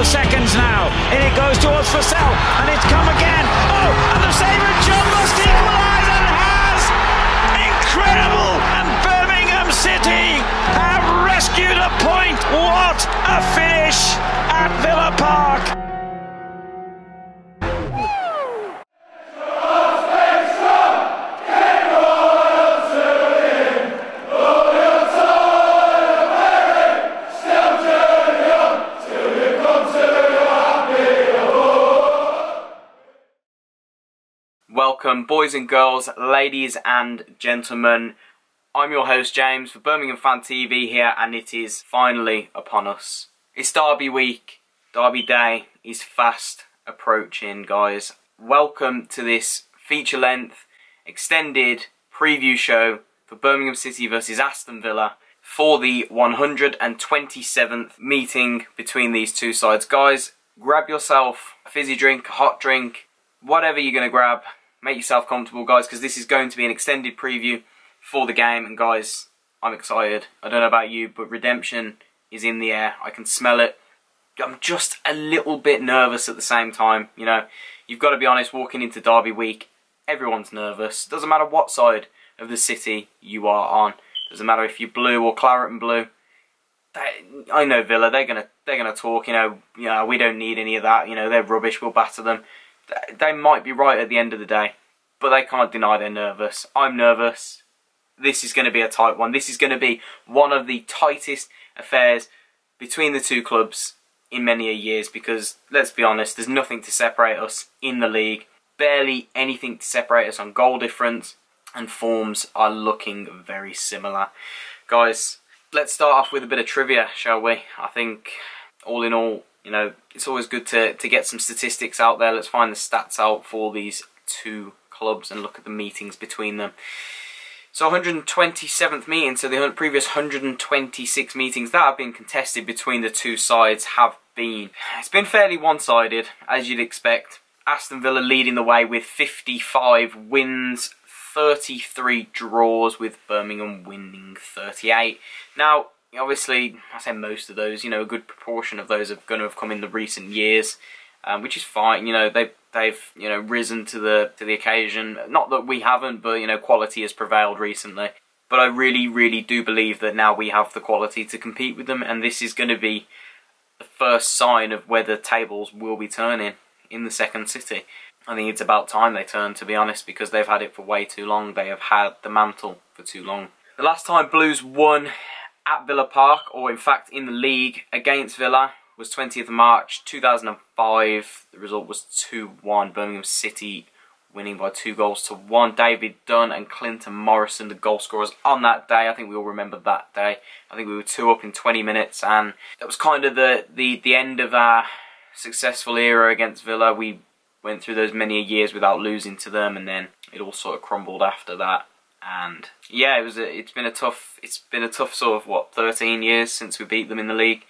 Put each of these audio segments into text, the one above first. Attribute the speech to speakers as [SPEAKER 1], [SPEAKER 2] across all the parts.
[SPEAKER 1] final seconds now. In it goes towards Fussell, and it's come again. Oh, and the save, and John must equalise, and has. Incredible! And Birmingham City have rescued a point. What a finish at Villa Park.
[SPEAKER 2] Welcome, boys and girls, ladies and gentlemen. I'm your host James for Birmingham Fan TV here, and it is finally upon us. It's Derby week. Derby day is fast approaching, guys. Welcome to this feature-length, extended preview show for Birmingham City versus Aston Villa for the 127th meeting between these two sides. Guys, grab yourself a fizzy drink, a hot drink, whatever you're going to grab. Make yourself comfortable, guys, because this is going to be an extended preview for the game. And guys, I'm excited. I don't know about you, but redemption is in the air. I can smell it. I'm just a little bit nervous at the same time. You know, you've got to be honest, walking into Derby week, everyone's nervous. Doesn't matter what side of the city you are on. Doesn't matter if you're blue or claret and blue. I know Villa, they're gonna talk, you know, we don't need any of that. You know, they're rubbish, we'll batter them. They might be right at the end of the day, but they can't deny they're nervous. I'm nervous. This is going to be a tight one. This is going to be one of the tightest affairs between the two clubs in many a years, because, let's be honest, there's nothing to separate us in the league. Barely anything to separate us on goal difference, and forms are looking very similar. Guys, let's start off with a bit of trivia, shall we? I think, all in all, you know, it's always good to get some statistics out there. Let's find the stats out for these two clubs and look at the meetings between them. So 127th meeting, so the previous 126 meetings that have been contested between the two sides have been, it's been fairly one-sided, as you'd expect. Aston Villa leading the way with 55 wins, 33 draws, with Birmingham winning 38. Now, obviously, I say most of those, you know, a good proportion of those are going to have come in the recent years, which is fine. You know, they've you know, risen to the occasion. Not that we haven't, but you know, quality has prevailed recently. But I really do believe that now we have the quality to compete with them, and this is going to be the first sign of whether tables will be turning in the second city. I think it's about time they turn, to be honest, because they've had it for way too long. They have had the mantle for too long. The last time Blues won at Villa Park, or in fact in the league against Villa, was 20th of March 2005. The result was 2-1. Birmingham City winning by 2-1. David Dunn and Clinton Morrison, the goal scorers on that day. I think we all remember that day. I think we were 2 up in 20 minutes, and that was kind of the end of our successful era against Villa. We went through those many years without losing to them, and then it all sort of crumbled after that. And yeah, it's been a tough sort of, what, 13 years since we beat them in the league.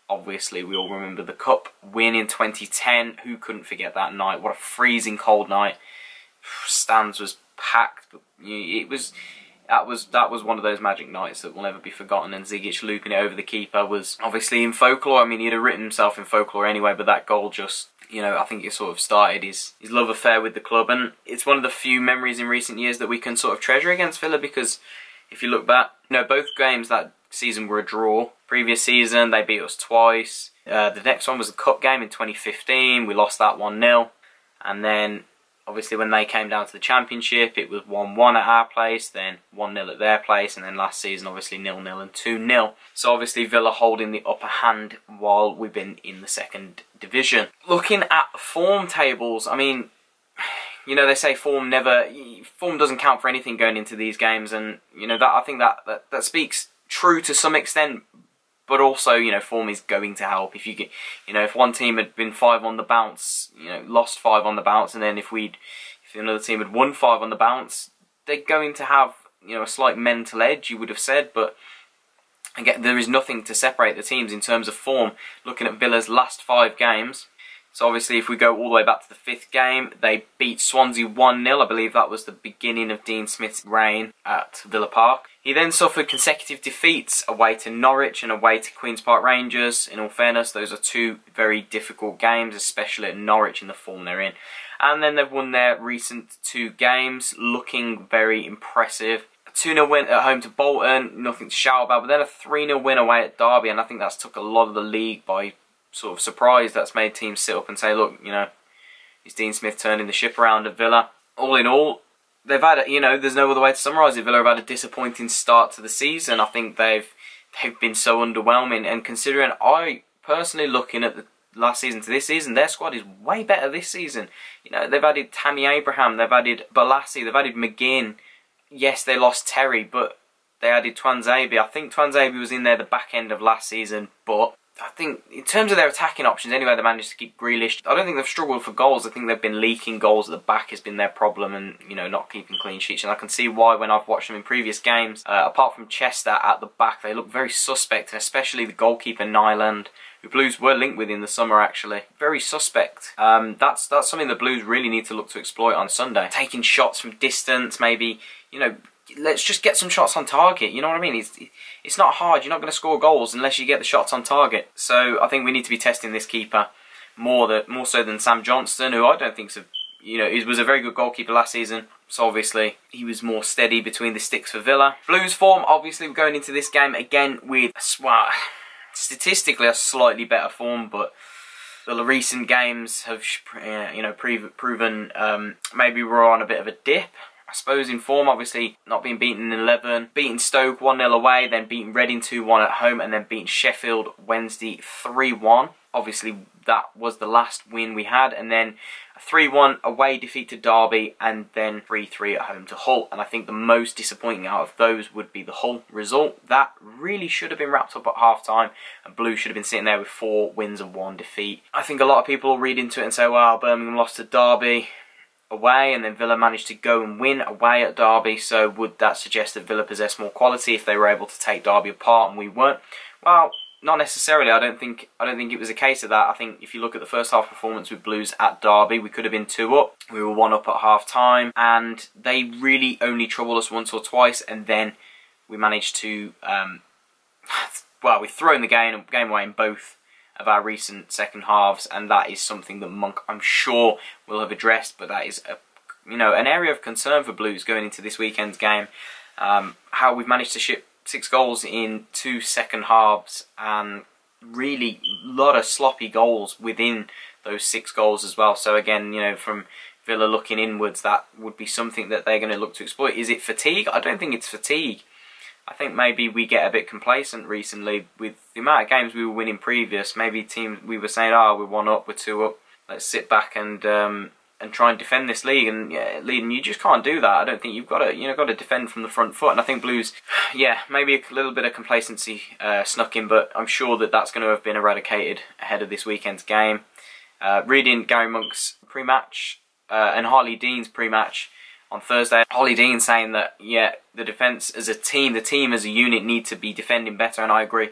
[SPEAKER 2] Obviously, we all remember the cup win in 2010. Who couldn't forget that night? What a freezing cold night. Stands was packed, but that was one of those magic nights that will never be forgotten. And Zigic looping it over the keeper was obviously in folklore. I mean, he'd have written himself in folklore anyway, but that goal just, you know, I think it sort of started his love affair with the club. And it's one of the few memories in recent years that we can sort of treasure against Villa, because if you look back, you know, both games that season were a draw. Previous season, they beat us twice. The next one was a cup game in 2015. We lost that 1-0. And then, obviously, when they came down to the Championship, it was 1-1 at our place, then 1-0 at their place, and then last season, obviously, 0-0 and 2-0. So, obviously, Villa holding the upper hand while we've been in the second division. Looking at form tables, I mean, you know, they say form doesn't count for anything going into these games, and, you know, I think that speaks true to some extent. But also, you know, form is going to help. If you get, you know, if one team had been 5 on the bounce, you know, lost 5 on the bounce, and then if another team had won 5 on the bounce, they're going to have, you know, a slight mental edge, you would have said. But again, there is nothing to separate the teams in terms of form. Looking at Villa's last 5 games, So obviously if we go all the way back to the 5th game, they beat Swansea 1-0. I believe that was the beginning of Dean Smith's reign at Villa Park. He then suffered consecutive defeats away to Norwich and away to Queen's Park Rangers. In all fairness, those are 2 very difficult games, especially at Norwich in the form they're in. And then they've won their recent 2 games, looking very impressive. A 2-0 win at home to Bolton, nothing to shout about, but then a 3-0 win away at Derby, and I think that's took a lot of the league by sort of surprise. That's made teams sit up and say, look, you know, is Dean Smith turning the ship around at Villa? All in all, they've had, you know, there's no other way to summarise it. Villa have had a disappointing start to the season. I think they've been so underwhelming, and considering I personally looking at the last season to this season, their squad is way better this season. You know, they've added Tammy Abraham, they've added Balassi, they've added McGinn. Yes, they lost Terry, but they added Twanzebe. I think Twanzebe was in there the back end of last season, but I think in terms of their attacking options, anyway, they managed to keep Grealish. I don't think they've struggled for goals. I think they've been leaking goals at the back has been their problem, and you know, not keeping clean sheets. And I can see why when I've watched them in previous games. Apart from Chester at the back, they look very suspect, and especially the goalkeeper Nyland, who Blues were linked with in the summer actually. Very suspect. That's something the Blues really need to look to exploit on Sunday. Taking shots from distance, maybe, you know, let's just get some shots on target, you know what I mean? It's not hard, you're not going to score goals unless you get the shots on target. So I think we need to be testing this keeper more so than Sam Johnston, who I don't think, you know, he was a very good goalkeeper last season. So obviously he was more steady between the sticks for Villa. Blues form, obviously we're going into this game again with, well, statistically a slightly better form, but the recent games have, you know, proven maybe we're on a bit of a dip. I suppose in form, obviously not being beaten in 11, beating Stoke 1-0 away, then beating Reading 2-1 at home, and then beating Sheffield Wednesday 3-1. Obviously that was the last win we had, and then a 3-1 away defeat to Derby, and then 3-3 at home to Hull. And I think the most disappointing out of those would be the Hull result. That really should have been wrapped up at half-time, and Blues should have been sitting there with 4 wins and 1 defeat. I think a lot of people will read into it and say, well, Birmingham lost to Derby away, and then Villa managed to go and win away at Derby, so would that suggest that Villa possessed more quality if they were able to take Derby apart and we weren't? Well, not necessarily. I don't think it was a case of that. I think if you look at the first half performance with Blues at Derby, we could have been 2 up. We were 1 up at half time, and they really only troubled us once or twice, and then we managed to well, we've thrown the game away in both of our recent second halves, and that is something that Monk, I'm sure, will have addressed. But that is an area of concern for Blues going into this weekend's game. How we've managed to ship 6 goals in 2 second halves, and really a lot of sloppy goals within those 6 goals as well. So again, you know, from Villa looking inwards, that would be something that they're going to look to exploit. Is it fatigue? I don't think it's fatigue. I think maybe we get a bit complacent recently with the amount of games we were winning previous. Maybe teams, we were saying, oh, we're 1 up, we're 2 up, let's sit back and try and defend this league, and you just can't do that. I don't think you've got to defend from the front foot. And I think Blues, yeah, maybe a little bit of complacency snuck in, but I'm sure that that's going to have been eradicated ahead of this weekend's game. Reading Gary Monk's pre-match and Harley Dean's pre-match on Thursday, Harley Dean saying that, yeah, the defence as a team, the team as a unit need to be defending better, and I agree.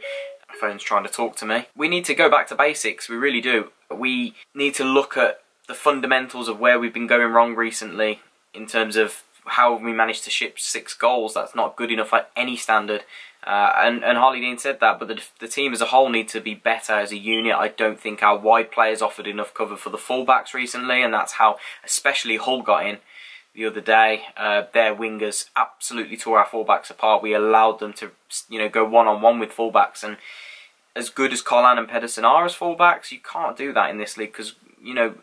[SPEAKER 2] My phone's trying to talk to me. We need to go back to basics, we really do. We need to look at the fundamentals of where we've been going wrong recently in terms of how we managed to ship 6 goals. That's not good enough at any standard. And Harley Dean said that, but the team as a whole need to be better as a unit. I don't think our wide players offered enough cover for the fullbacks recently, and that's how especially Hull got in the other day. Their wingers absolutely tore our fullbacks apart. We allowed them to, go one-on-one with fullbacks, and as good as Collan and Pedersen are as fullbacks, you can't do that in this league because,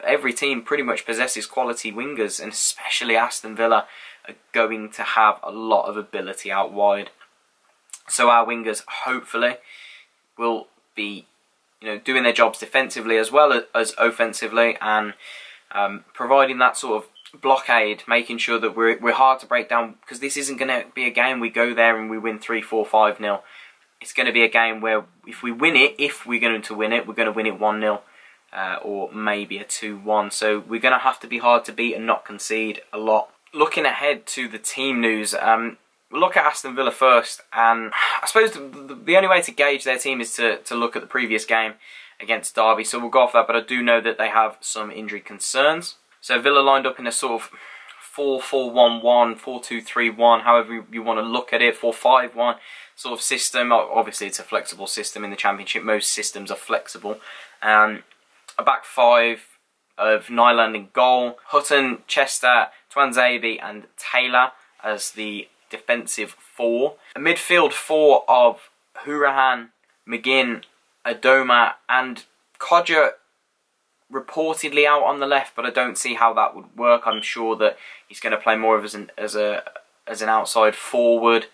[SPEAKER 2] every team pretty much possesses quality wingers, and especially Aston Villa are going to have a lot of ability out wide. So our wingers hopefully will be, doing their jobs defensively as well as offensively, and providing that sort of blockade, making sure that we're hard to break down, because this isn't going to be a game we go there and we win 3-4, 5-0. It's going to be a game where if we win it, we're going to win it 1-0. Or maybe a 2-1. So we're going to have to be hard to beat and not concede a lot. Looking ahead to the team news, we'll look at Aston Villa first, and I suppose the only way to gauge their team is to look at the previous game. against Derby, so we'll go off that, but I do know that they have some injury concerns. So Villa lined up in a sort of 4-4-1-1, 4-2-3-1, however you want to look at it, 4-5-1 sort of system. Obviously it's a flexible system in the Championship, most systems are flexible. A back five of Nyland in goal, Hutton, Chester, Twanzebe and Taylor as the defensive four. A midfield four of Hourihane, McGinn, Adoma and Kodja reportedly out on the left, but I don't see how that would work. I'm sure that he's going to play more of as an outside forward,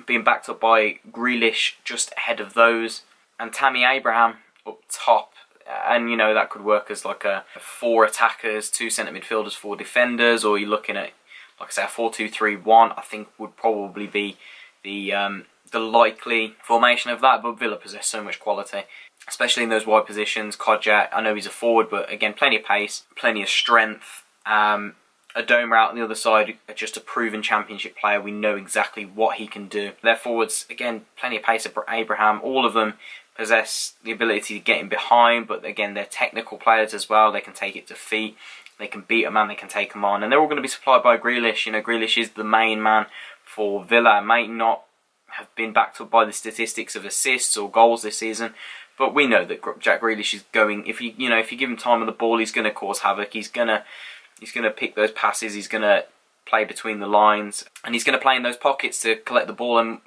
[SPEAKER 2] being backed up by Grealish just ahead of those, and Tammy Abraham up top. And you know, that could work as like a 4 attackers, 2 centre midfielders, 4 defenders, or you're looking at, like I say, a 4-2-3-1. I think would probably be the likely formation of that. But Villa possess so much quality, especially in those wide positions. Kodja, I know he's a forward, but again, plenty of pace, plenty of strength. Adoma out on the other side, just a proven Championship player. We know exactly what he can do. Their forwards, again, plenty of pace. Abraham, all of them possess the ability to get in behind, but again, they're technical players as well. They can take it to feet, they can beat a man, they can take them on, and they're all going to be supplied by Grealish. You know, Grealish is the main man for Villa. Might not have been backed up by the statistics of assists or goals this season, but we know that Jack Grealish is going. If you give him time on the ball, he's going to cause havoc. He's going to pick those passes. He's going to play between the lines, and he's going to play in those pockets to collect the ball, and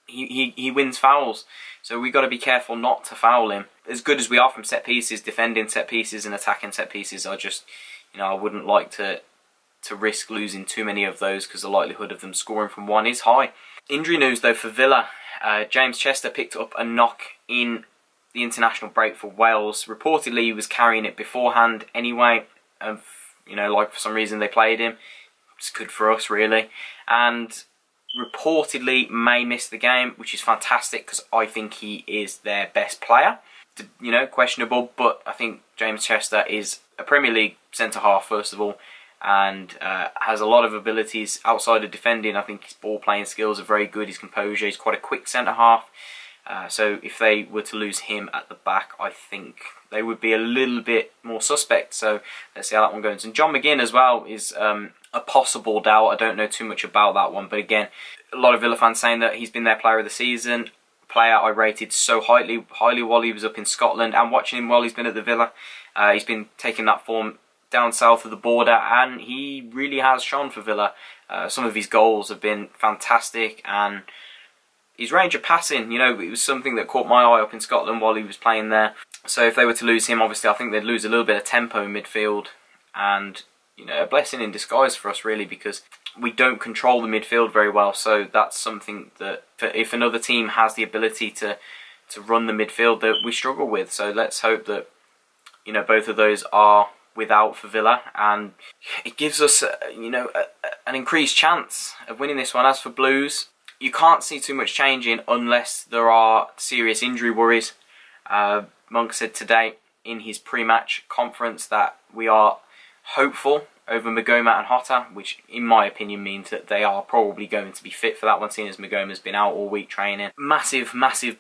[SPEAKER 2] he wins fouls. So we've got to be careful not to foul him. As good as we are from set pieces, defending set pieces and attacking set pieces, I wouldn't like to risk losing too many of those, because the likelihood of them scoring from one is high. Injury news though for Villa. James Chester picked up a knock in the international break for Wales. Reportedly he was carrying it beforehand anyway. Like for some reason they played him. It's good for us really. And reportedly may miss the game, which is fantastic because I think he is their best player. Questionable, but I think James Chester is a Premier League centre-half first of all, and has a lot of abilities outside of defending. I think his ball-playing skills are very good, his composure, he's quite a quick centre-half. So if they were to lose him at the back, I think they would be a little bit more suspect. So let's see how that one goes. And John McGinn as well is a possible doubt. I don't know too much about that one, but again, a lot of Villa fans saying that he's been their player of the season. Player I rated so highly while he was up in Scotland, and watching him while he's been at the Villa. He's been taking that form down south of the border, and he really has shone for Villa. Some of his goals have been fantastic, and his range of passing, it was something that caught my eye up in Scotland while he was playing there. So if they were to lose him, obviously I think they'd lose a little bit of tempo in midfield, and a blessing in disguise for us really, because we don't control the midfield very well. So that's something that if another team has the ability to run the midfield, that we struggle with. So let's hope that both of those are without for Villa, and it gives us an increased chance of winning this one. As for Blues, you can't see too much changing unless there are serious injury worries. Monk said today in his pre-match conference that we are hopeful over Magoma and Hotta, which in my opinion means that they are probably going to be fit for that one, seeing as Magoma's been out all week training. Massive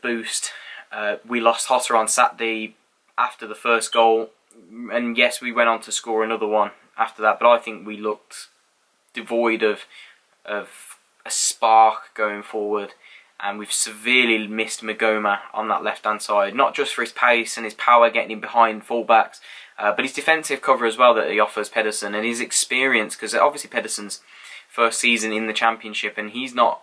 [SPEAKER 2] boost. We lost Hotta on Saturday after the first goal, and yes, we went on to score another one after that, but I think we looked devoid of a spark going forward, and we've severely missed Magoma on that left-hand side, not just for his pace and his power getting in behind fullbacks, but his defensive cover as well that he offers Pedersen, and his experience, because obviously Pedersen's first season in the Championship, and he's not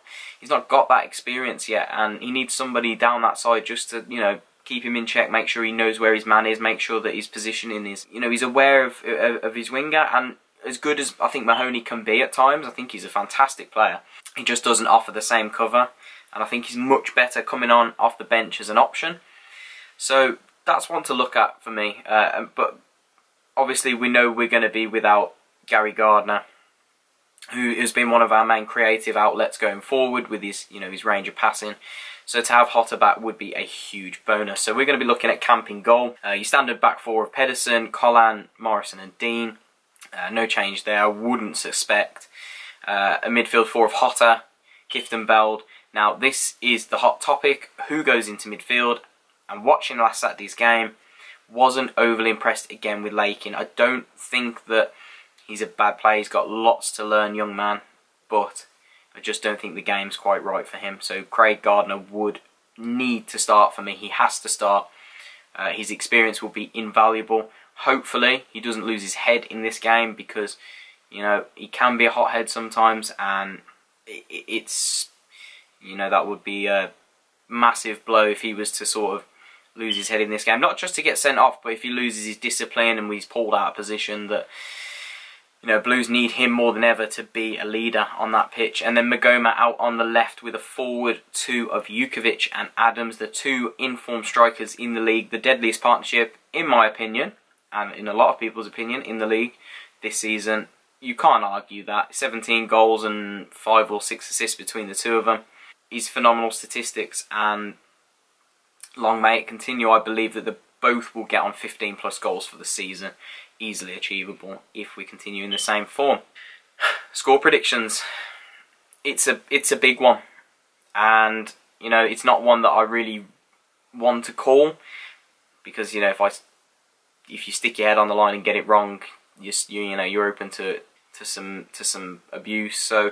[SPEAKER 2] got that experience yet, and he needs somebody down that side just to keep him in check, make sure he knows where his man is, make sure that his positioning is, he's aware of his winger. And as good as I think Mahoney can be at times, I think he's a fantastic player. He just doesn't offer the same cover, and I think he's much better coming on off the bench as an option. So that's one to look at for me. But obviously we know we're going to be without Gary Gardner, who has been one of our main creative outlets going forward with his his range of passing. So to have Hotta back would be a huge bonus. So we're going to be looking at camping goal. Your standard back four of Pedersen, Collan, Morrison and Dean. No change there, I wouldn't suspect. A midfield four of Hotta, Kiftembeld. Now this is the hot topic. Who goes into midfield? And watching last Saturday's game, wasn't overly impressed again with Lakin. I don't think that he's a bad player. He's got lots to learn, young man. But I just don't think the game's quite right for him. So Craig Gardner would need to start for me. He has to start. His experience will be invaluable. Hopefully he doesn't lose his head in this game, because, you know, he can be a hothead sometimes, and it's, you know, that would be a massive blow if he was to sort of lose his head in this game. Not just to get sent off, but if he loses his discipline and he's pulled out of position, that, you know, Blues need him more than ever to be a leader on that pitch. And then Magoma out on the left with a forward two of Jukovic and Adams, the two informed strikers in the league. The deadliest partnership, in my opinion, and in a lot of people's opinion, in the league this season. You can't argue that. 17 goals and 5 or 6 assists between the two of them is phenomenal statistics, and long may it continue. I believe that both will get on 15 plus goals for the season. Easily achievable if we continue in the same form. Score predictions. It's a big one, and, you know, it's not one that I really want to call, because, you know, if you stick your head on the line and get it wrong, you know, you're open to some abuse. So,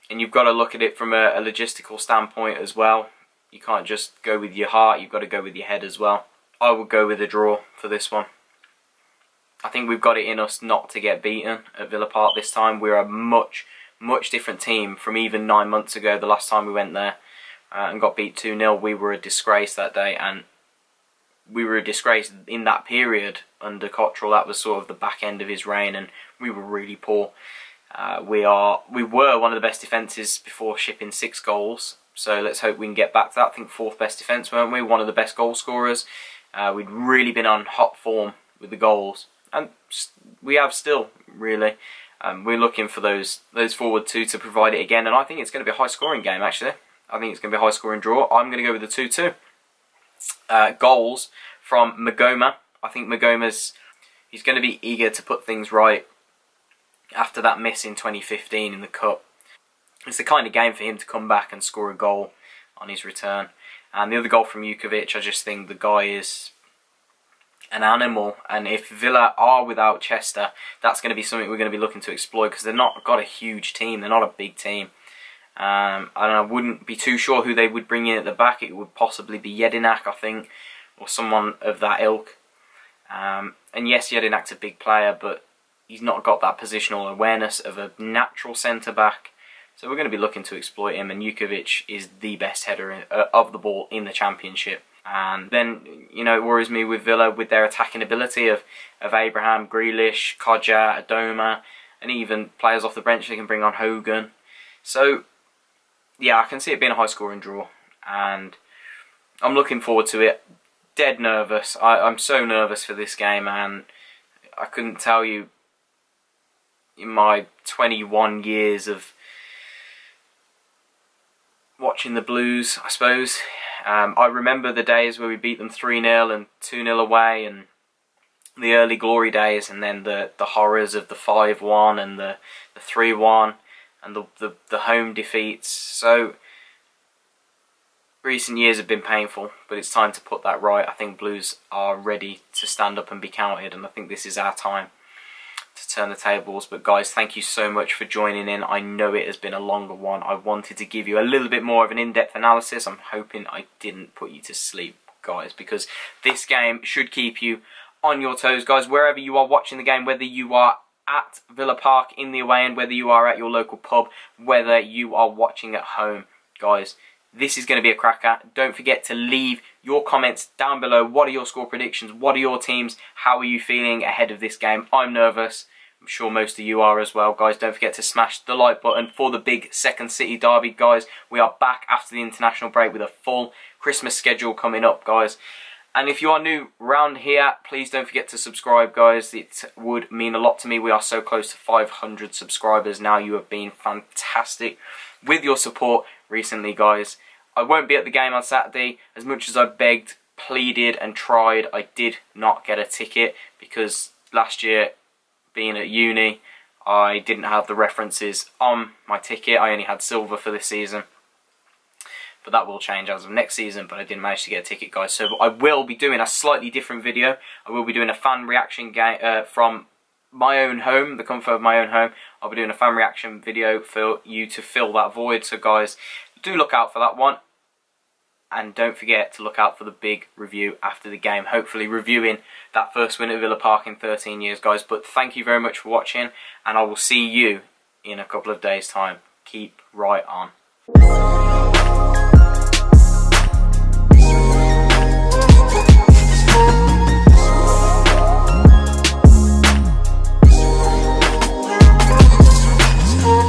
[SPEAKER 2] and you've got to look at it from a logistical standpoint as well. You can't just go with your heart, you've got to go with your head as well. I would go with a draw for this one. I think we've got it in us not to get beaten at Villa Park this time. We're a much different team from even 9 months ago, the last time we went there and got beat 2-0. We were a disgrace that day, and we were a disgrace in that period under Cottrell. That was sort of the back end of his reign, and we were really poor. We were one of the best defences before shipping 6 goals. So let's hope we can get back to that. I think 4th best defence, weren't we? One of the best goal scorers. We'd really been on hot form with the goals, and we have still, really. We're looking for those forward two to provide it again, and I think it's going to be a high scoring game, actually. I think it's going to be a high scoring draw. I'm going to go with the 2-2. Goals from Magoma. I think he's going to be eager to put things right after that miss in 2015 in the Cup. It's the kind of game for him to come back and score a goal on his return. And the other goal from Jukovic, I just think the guy is an animal. And if Villa are without Chester, that's going to be something we're going to be looking to exploit, because they've not got a huge team. They're not a big team. And I wouldn't be too sure who they would bring in at the back. It would possibly be Jedinak, I think, or someone of that ilk. And yes, Jedinak's a big player, but he's not got that positional awareness of a natural centre-back. So we're going to be looking to exploit him, and Jukovic is the best header of the ball in the Championship. And then, you know, it worries me with Villa, with their attacking ability of Abraham, Grealish, Kodja, Adoma, and even players off the bench they can bring on, Hogan. So, yeah, I can see it being a high-scoring draw, and I'm looking forward to it. Dead nervous. I'm so nervous for this game, and I couldn't tell you in my 21 years of watching the Blues, I suppose. I remember the days where we beat them 3-0 and 2-0 away, and the early glory days, and then the horrors of the 5-1 and the 3-1 and the home defeats. So recent years have been painful, but it's time to put that right. I think Blues are ready to stand up and be counted, and I think this is our time to turn the tables. But guys, thank you so much for joining in. I know it has been a longer one. I wanted to give you a little bit more of an in-depth analysis. I'm hoping I didn't put you to sleep, guys, because this game should keep you on your toes, guys, wherever you are watching the game, whether you are at Villa Park in the away end, whether you are at your local pub, whether you are watching at home. Guys, this is going to be a cracker. Don't forget to leave your comments down below. What are your score predictions? What are your teams? How are you feeling ahead of this game? I'm nervous. I'm sure most of you are as well. Guys, don't forget to smash the like button for the big Second City derby. Guys, we are back after the international break with a full Christmas schedule coming up, guys. And if you are new around here, please don't forget to subscribe, guys. It would mean a lot to me. We are so close to 500 subscribers now. You have been fantastic with your support recently, guys. I won't be at the game on Saturday. As much as I begged, pleaded and tried, I did not get a ticket, because last year, being at uni, I didn't have the references on my ticket. I only had silver for this season. but that will change as of next season. But I didn't manage to get a ticket, guys, so I will be doing a slightly different video. I will be doing a fan reaction game from my own home, the comfort of my own home. I'll be doing a fan reaction video for you to fill that void, so guys, do look out for that one. And don't forget to look out for the big review after the game, hopefully reviewing that first win at Villa Park in 13 years, guys. But thank you very much for watching, and I will see you in a couple of days' time. Keep right on.